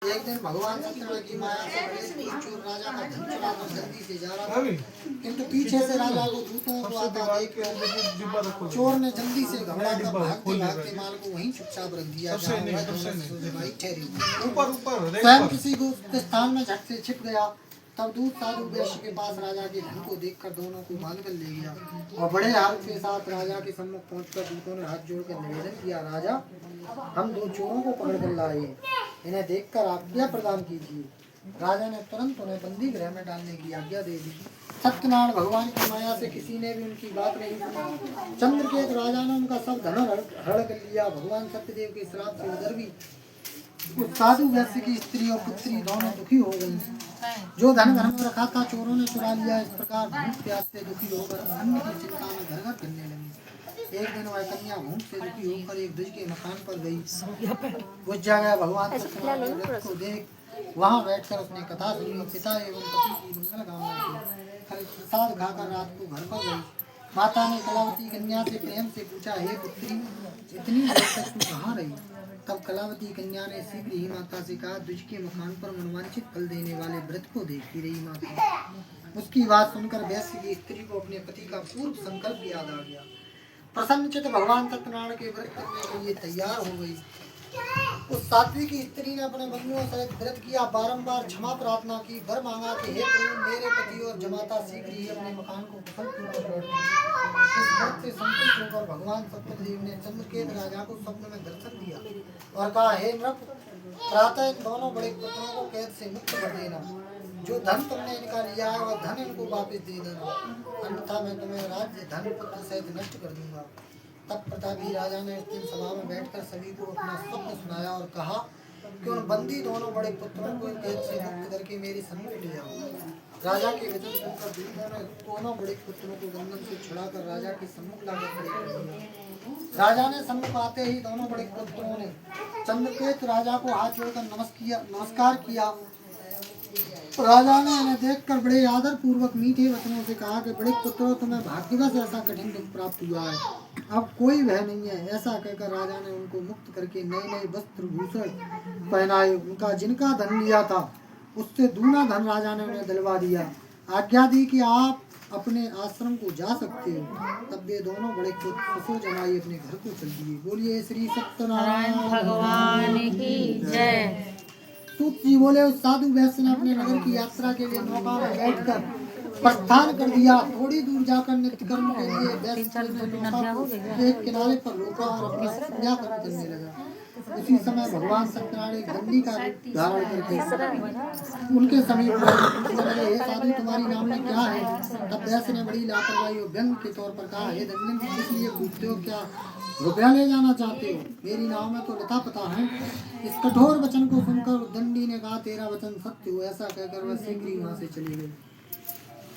एक दिन भगवान सत्यनारायण की माया से बड़े चोर राजा का धन चुराकर जल्दी से जा रहा था, किंतु पीछे से राजा को दूतों को आता देख चोर ने जल्दी से घबराकर भागते भागते माल को वहीं चुपचाप रख दिया जहाँ वह दोनों सिपाही ठहरे। स्वयं किसी को स्थान में झट से छिप गया। तब दूत साधु वैश्य के पास राजा के धन को देखकर दोनों को बांध कर ले गया और बड़े हाथ के साथ राजा के सम्मुख पहुंचकर दूतों ने हाथ जोड़कर निवेदन किया, राजा हम दो चोरों को पकड़ कर लाए, इन्हें देखकर आज्ञा प्रदान कीजिए। राजा ने तुरंत उन्हें बंदी गृह में डालने की आज्ञा दे दी। सत्यनारायण भगवान की माया से किसी ने भी उनकी बात नहीं सुनी। चंद्रकेतु राजा ने उनका सब धन हड़ कर लिया। भगवान सत्यदेव के श्राप से उधर भी उस साधु वैश्य की स्त्री और पुत्री दोनों दुखी हो गई। जो धन घर में रखा था चोरों ने चुरा लिया। इस प्रकार भूख प्यास से दुखी होकर अन्न की चिंता में घर घर करने लगी। एक दिन वह कन्या भूख से दुखी होकर एक द्विज के मकान पर गई। उस जगह भगवान सत्यनारायण के रथ को देख वहाँ बैठकर अपनी कथा सुनी। पिता एवं पति की मंगल कामना की। फिर प्रसाद खाकर रात को घर पर गई। माता ने कलावती कन्या से प्रेम से पूछा, हे पुत्री इतनी देर तक तू कहाँ रही? तब कलावती कन्या ने शीघ्र ही माता से कहा, द्विज के मकान पर मनवांछित फल देने वाले व्रत को देखती रही माता। उसकी बात सुनकर वैश्य की स्त्री को अपने पति का पूर्व संकल्प याद आ गया। प्रसन्नचित्त भगवान सत्यनारायण के व्रत करने के लिए तैयार हो गई। उस सात्विक स्त्री ने अपने बंधुओं सहित व्रत किया, बारंबार क्षमा प्रार्थना की, वर मांगा कि हे प्रभु मेरे पति और जमाता शीघ्र ही अपने मकान को कुशलपूर्वक लौट दें। इस बात से संतुष्ट होकर भगवान सत्यदेव ने चंद्रकेतु राजा को स्वप्न में दर्शन दिया और कहा, हे नृप प्रातः इन दोनों बड़े पुत्रों को कैद से मुक्त कर देना। जो धन तुमने इनका लिया है वह धन इनको वापस दे देना, अन्यथा मैं तुम्हें राज्य धन पुत्र सहित नष्ट कर दूंगा। तब प्रतापी राजा ने उस दिन सभा में बैठकर सभी को अपना स्वप्न सुनाया और कहा कि उन बंदी दोनों बड़े पुत्रों को कैद से मुक्त करके मेरे सम्मुख ले जाओ। राजा के वचन सुनकर दूतों ने दोनों बड़े पुत्रों को गंदम से छुड़ाकर राजा के सम्मुख लाकर खड़े कर दिया। राजा ने सम्मुख आते ही दोनों बड़े पुत्रों ने चंद्रकेतु राजा को हाथ जोड़कर नमस्कार किया। राजा ने उन्हें देखकर बड़े आदर पूर्वक मीठे वचनों से कहा कि बड़े पुत्रों तुम्हें भाग्यवश ऐसा कठिन दुख प्राप्त हुआ है, अब कोई भय नहीं है। ऐसा कहकर राजा ने उनको मुक्त करके नए नए वस्त्र भूषण पहनाए। उनका जिनका धन लिया था उससे दूना धन राजा ने उन्हें दिलवा दिया। आज्ञा दी कि आप अपने आश्रम को जा सकते हो। तब वे दोनों बड़े खुश जमाई अपने घर को चल दिए। बोलिए श्री सत्यनारायण भगवान की जय। सूत जी बोले, उस साधु वैश्य ने अपने नगर की यात्रा के लिए नौका में बैठकर प्रस्थान कर दिया। थोड़ी दूर जाकर नित्य कर्म के लिए वैश्य ने नौका को एक किनारे पर रोका और अपना संज्ञा कर्म करने लगा। उसी समय भगवान सत्यनारायण एक दंडी का रूप धारण करके उनके समीप लगे, हे साधु तुम्हारी नाम में क्या है? तब वैश्य ने बड़ी लापरवाही और व्यंग के तौर पर कहा, हे दंडी इसलिए पूछते हो, क्या रुपया ले जाना चाहते हो? मेरी नाव में तो लता पता है। इस कठोर वचन को सुनकर दंडी ने कहा, तेरा वचन सत्य हो। ऐसा कहकर वह शीघ्र ही वहाँ से चली गई।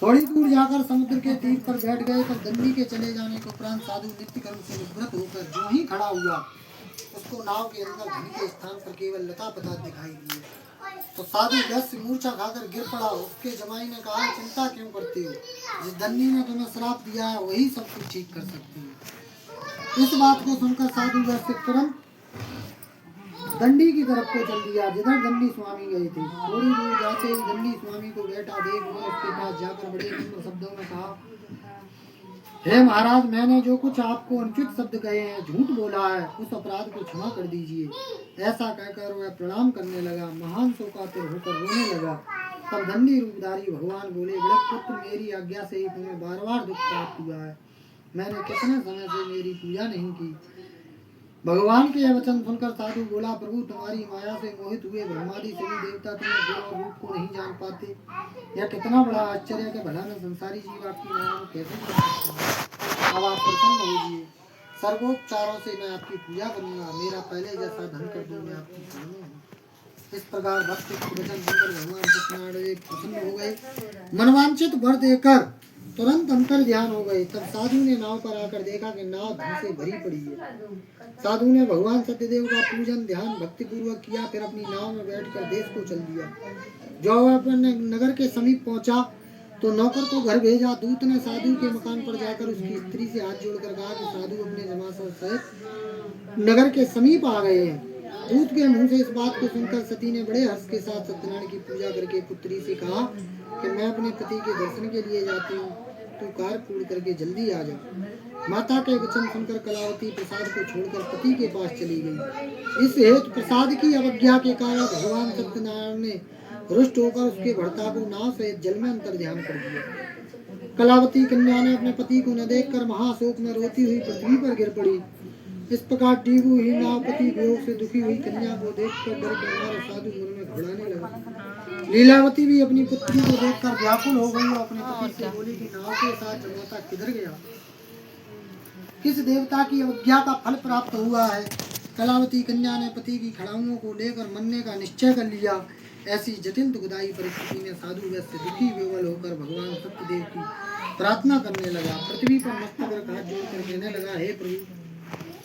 थोड़ी दूर जाकर समुद्र के तीर पर बैठ गए। तब दंडी के चले जाने के उपरांत साधु नित्य कर्म से निवृत्त होकर जो ही खड़ा हुआ उसको नाव के अंदर धन के स्थान पर केवल लता पता दिखाई दिए। तो साधु वैश्य मूर्छा खाकर गिर पड़ा। उसके जमाई ने कहा, चिंता क्यों करते हो? जिस दंडी ने तुम्हें श्राप दिया है वही सब कुछ ठीक कर सकती है। इस बात को सुनकर साधु वैश्य तुरंत दंडी की तरफ को चल दिया जिधर दंडी स्वामी गए थे। थोड़ी दूर जाते ही दंडी स्वामी को बैठा देख वह उसके पास जाकर बड़े नम्र शब्दों में कहा, हे महाराज मैंने जो कुछ आपको अनुचित शब्द कहे हैं, झूठ बोला है, उस अपराध को क्षमा कर दीजिए। ऐसा कहकर वह प्रणाम करने लगा, महान शोकातुर होकर रोने लगा। तब दंडी रूपधारी भगवान बोले, बड़े पुत्र मेरी आज्ञा से ही तुम्हें बार बार दुख प्राप्त हुआ है। मैंने कितने समय से मेरी पूजा नहीं की। भगवान के यह वचन सुनकर साधु बोला, प्रभु तुम्हारी माया से मोहित हुए ब्रह्मादि सभी देवता तुम्हें गुण और रूप को नहीं जान पाते। यह कितना बड़ा आश्चर्य है कि भला में संसारी जीव आपकी माया को कैसे जान सकते हैं। अब आप प्रसन्न होइए, सर्वोपचारों से मैं आपकी पूजा करूंगा। मेरा पहले जैसा धन कर दूं मैं आपकी शरण हूं। इस प्रकार भक्त वचन सुनकर भगवान सत्यनारायण प्रसन्न हो गए। मनवांछित वर देकर तुरंत अंतर ध्यान हो गए। तब साधु ने नाव पर आकर देखा कि नाव धन से भरी पड़ी है। साधु ने भगवान सत्यदेव का पूजन ध्यान भक्ति पूर्वक किया, फिर अपनी नाव में बैठकर देश को चल दिया। जब वह अपने नगर के समीप पहुंचा तो नौकर को घर भेजा। दूत ने साधु के मकान पर जाकर उसकी स्त्री से हाथ जोड़कर कहा कि साधु अपने जमाता सहित नगर के समीप आ गए हैं। दूत के मुंह से इस बात को सुनकर सती ने बड़े हर्ष के साथ सत्यनारायण की पूजा करके पुत्री से कहा कि मैं अपने पति के दर्शन के लिए जाती हूँ, तू कार पूर्ण करके जल्दी आ जा। माता के वचन सुनकर कलावती प्रसाद को छोड़कर पति के पास चली गई। इस हेतु प्रसाद की अवज्ञा के कारण भगवान सत्यनारायण ने रुष्ट होकर उसके भर्ता को नाव सहित जल में अंतर ध्यान कर दिया। कलावती कन्या ने अपने पति को न देखकर महाशोक में रोती हुई पृथ्वी पर गिर पड़ी। इस प्रकार डीबू हुई नाव पति वियोग से दुखी हुई कन्या को देखकर डर के मारे साधु मन में घबराने लगा। लीलावती भी अपनी पुत्री को देखकर व्याकुल हो गई और अपने पति से बोली कि नाव के साथ जमाता किधर गया, किस देवता की अवज्ञा का फल प्राप्त हुआ है। कलावती कन्या ने पति की खड़ाओं को लेकर मरने का निश्चय कर लिया। ऐसी जटिल दुखदायी परिस्थिति में साधु व्यस्त दुखी विवल होकर भगवान सत्यदेव की प्रार्थना करने लगा। पृथ्वी पर मस्तक रख हाथ जोड़कर कहने लगा, हे प्रभु,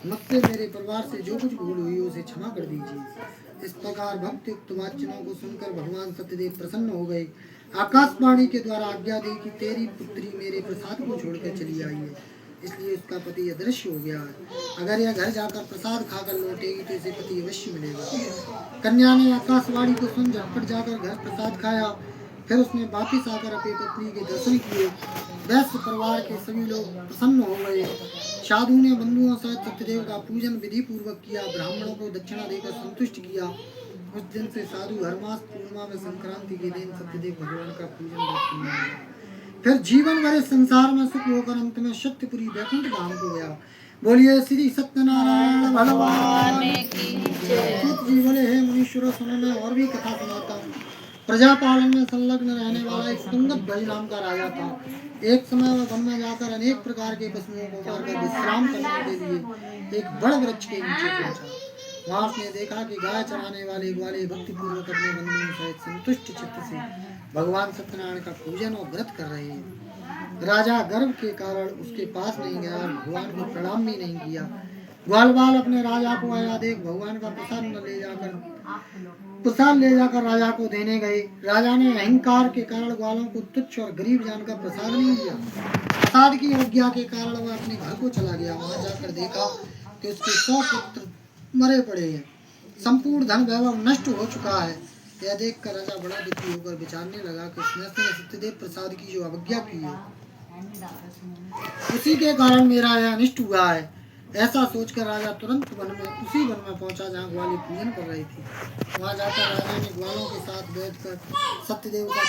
मुझसे मेरे परिवार से जो कुछ भूल हुई उसे क्षमा कर दीजिए। इस प्रकार भक्ति युक्त वचनों को सुनकर भगवान सत्यदेव प्रसन्न हो गए। आकाशवाणी के द्वारा आज्ञा दी कि तेरी पुत्री मेरे प्रसाद को छोड़कर चली आई है, इसलिए उसका पति अदृश्य हो गया है। अगर यह घर जाकर प्रसाद खाकर लौटेगी तो इसे पति अवश्य मिलेगा। कन्या ने आकाशवाणी को सुन झटपट जाकर घर प्रसाद खाया। फिर उसने वापिस आकर अपनी पत्नी के दर्शन किए। वैश्य परिवार के सभी लोग प्रसन्न हो गए। साधु ने बंधुओं सहित सत्यदेव का पूजन विधि पूर्वक किया, ब्राह्मणों को दक्षिणा देकर संतुष्ट किया। उस दिन से साधु हर मास पूर्णिमा में संक्रांति के दिन सत्यदेव भगवान का पूजन करते हैं। फिर जीवन भर इस संसार में सुख होकर अंत में सत्यपुरी वैकुंठ धाम को गया। बोलिए श्री सत्यनारायण भगवान की जय। जी बोले, हे मुनीश्वरों, सुनो मैं और भी कथा सुनाता हूँ। प्रजापालन में संलग्न रहने वाला एक सुंदर ध्वज नाम का राजा था। एक समय वह वन में जाकर अनेक प्रकार के पशुओं को मारकर विश्राम करने के लिए एक बड़े वृक्ष के नीचे पहुंचा। वहां उसने देखा कि गाय चराने वाले ग्वाले भक्तिपूर्वक अपने बंधुओं सहित संतुष्ट चित्त से भगवान सत्यनारायण का पूजन और व्रत कर रहे हैं। राजा गर्व के कारण उसके पास नहीं गया और भगवान को प्रणाम भी नहीं किया। ग्वाल बाल अपने राजा को आया देख भगवान का प्रसाद ले जाकर राजा को देने गए। राजा ने अहंकार के कारण ग्वालों को तुच्छ और गरीब जानकर प्रसाद नहीं दिया। प्रसाद की अवज्ञा के कारण वह अपने घर को चला गया। वहां जाकर देखा कि उसके 100 पुत्र मरे पड़े हैं, संपूर्ण धन वैभव नष्ट हो चुका है। यह देखकर राजा बड़ा दुखी होकर विचारने लगा कि उसने सत्यदेव प्रसाद की जो अवज्ञा की है उसी के कारण मेरा यह अनिष्ट हुआ है। ऐसा सोचकर राजा तुरंत उसी वन में पहुंचा जहाँ ग्वाले पूजन कर रही थी। वहां जाकर राजा ने ग्वालों के साथ बैठकर सत्यदेव का